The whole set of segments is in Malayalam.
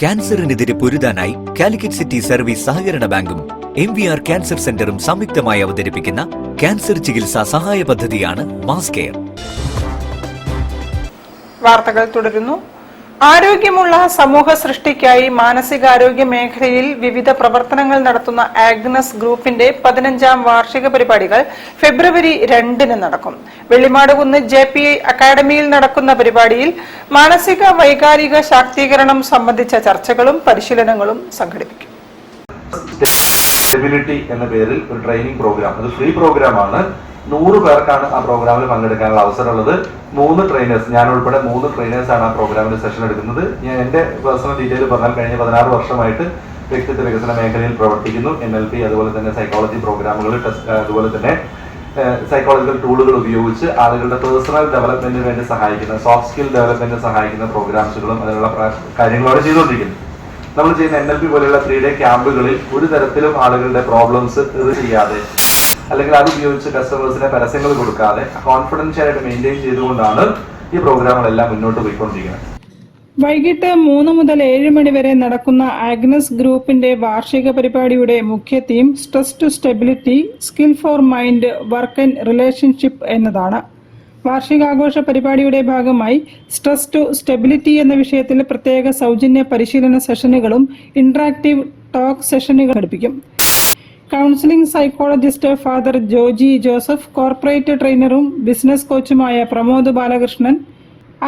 ക്യാൻസറിനെതിരെ പൊരുതാനായി കാലിക്കറ്റ് സിറ്റി സർവീസ് സഹകരണ ബാങ്കും MVR ക്യാൻസർ സെന്ററും സംയുക്തമായി അവതരിപ്പിക്കുന്ന ക്യാൻസർ ചികിത്സാ സഹായ പദ്ധതിയാണ് മാസ് കെയർ. വാർത്തകൾ തുടരുന്നു. ആരോഗ്യമുള്ള സമൂഹ സൃഷ്ടിക്കായി മാനസികാരോഗ്യ മേഖലയിൽ വിവിധ പ്രവർത്തനങ്ങൾ നടത്തുന്ന ആഗ്നസ് ഗ്രൂപ്പിന്റെ 15ാം വാർഷിക പരിപാടികൾ ഫെബ്രുവരി 2-ന് നടക്കും. വെള്ളിമാടുകുന്ന് JPI അക്കാദമിയിൽ നടക്കുന്ന പരിപാടിയിൽ മാനസിക വൈകാരിക ശാക്തീകരണം സംബന്ധിച്ച ചർച്ചകളും പരിശീലനങ്ങളും സംഘടിപ്പിക്കും. സ്റ്റെബിലിറ്റി എന്ന പേരിൽ ഒരു ട്രെയിനിങ് പ്രോഗ്രാം, അത് ഫ്രീ പ്രോഗ്രാമാണ്. 100 പേർക്കാണ് ആ പ്രോഗ്രാമിൽ പങ്കെടുക്കാനുള്ള അവസരമുള്ളത്. 3 ട്രെയിനേഴ്സ്, ഞാൻ ഉൾപ്പെടെ 3 ട്രെയിനേഴ്സാണ് ആ പ്രോഗ്രാമിൽ സെഷൻ എടുക്കുന്നത്. ഞാൻ എന്റെ പേഴ്സണൽ ഡീറ്റെയിൽ പറഞ്ഞാൽ കഴിഞ്ഞ 16 വർഷമായിട്ട് വ്യക്തിത്വ വികസന മേഖലയിൽ പ്രവർത്തിക്കുന്നു. NLP, അതുപോലെ തന്നെ സൈക്കോളജി പ്രോഗ്രാമുകൾ, അതുപോലെ തന്നെ സൈക്കോളജിക്കൽ ടൂളുകൾ ഉപയോഗിച്ച് ആളുകളുടെ പേഴ്സണൽ ഡെവലപ്മെന്റിന് വേണ്ടി സഹായിക്കുന്ന, സോഫ്റ്റ് സ്കിൽ ഡെവലപ്മെന്റിന് സഹായിക്കുന്ന പ്രോഗ്രാംസുകളും അതിനുള്ള കാര്യങ്ങളാണ് ചെയ്തുകൊണ്ടിരിക്കുന്നത്. നമ്മൾ ചെയ്യുന്ന NLP പോലെയുള്ള 3 ഡേ ക്യാമ്പുകളിൽ ഒരു തരത്തിലും ആളുകളുടെ പ്രോബ്ലംസ് ചെയ്യാതെ, അല്ലെങ്കിൽ അത് ഉപയോഗിച്ച് കസ്റ്റമേഴ്സിനെ പരസ്യങ്ങൾ കൊടുക്കാതെ കോൺഫിഡൻഷ്യൽ ആയിട്ട് മെയിൻറ്റെയിൻ ചെയ്തുകൊണ്ടാണ് ഈ പ്രോഗ്രാമുകളെല്ലാം മുന്നോട്ട് പോയിക്കൊണ്ടിരിക്കുന്നത്. വൈകിട്ട് 3 മുതൽ 7 മണി വരെ നടക്കുന്ന ആഗ്നസ് ഗ്രൂപ്പിന്റെ വാർഷിക പരിപാടിയുടെ മുഖ്യ theme stress to stability, skill for mind, work and relationship എന്നതാണ്. വാർഷികാഘോഷ പരിപാടിയുടെ ഭാഗമായി സ്ട്രെസ് ടു സ്റ്റെബിലിറ്റി എന്ന വിഷയത്തിൽ പ്രത്യേക സൗജന്യ പരിശീലന സെഷനുകളും ഇന്ററാക്റ്റീവ് ടോക്ക് സെഷനുകൾ ഘടിപ്പിക്കും. Counselling psychologist father Joji Joseph, corporate ട്രെയിനറും ബിസിനസ് കോച്ചുമായ Pramod Balakrishnan,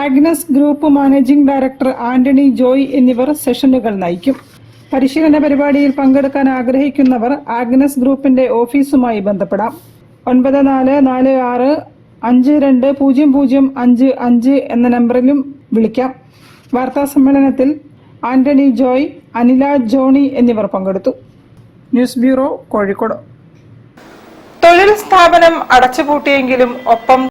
Agnes group managing director Antony Joy എന്നിവർ സെഷനുകൾ നയിക്കും. പരിശീലന പരിപാടിയിൽ പങ്കെടുക്കാൻ ആഗ്രഹിക്കുന്നവർ ആഗ്നസ് ഗ്രൂപ്പിന്റെ ഓഫീസുമായി ബന്ധപ്പെടാം. 9446520055 എന്ന നമ്പറിലും വിളിക്കാം. വാർത്താ സമ്മേളനത്തിൽ ആന്റണി ജോയ്, അനില ജോണി എന്നിവർ പങ്കെടുത്തു. News bureau, Kozhikode. തൊഴിൽ സ്ഥാപനം അടച്ചുപൂട്ടിയെങ്കിലും ഒപ്പം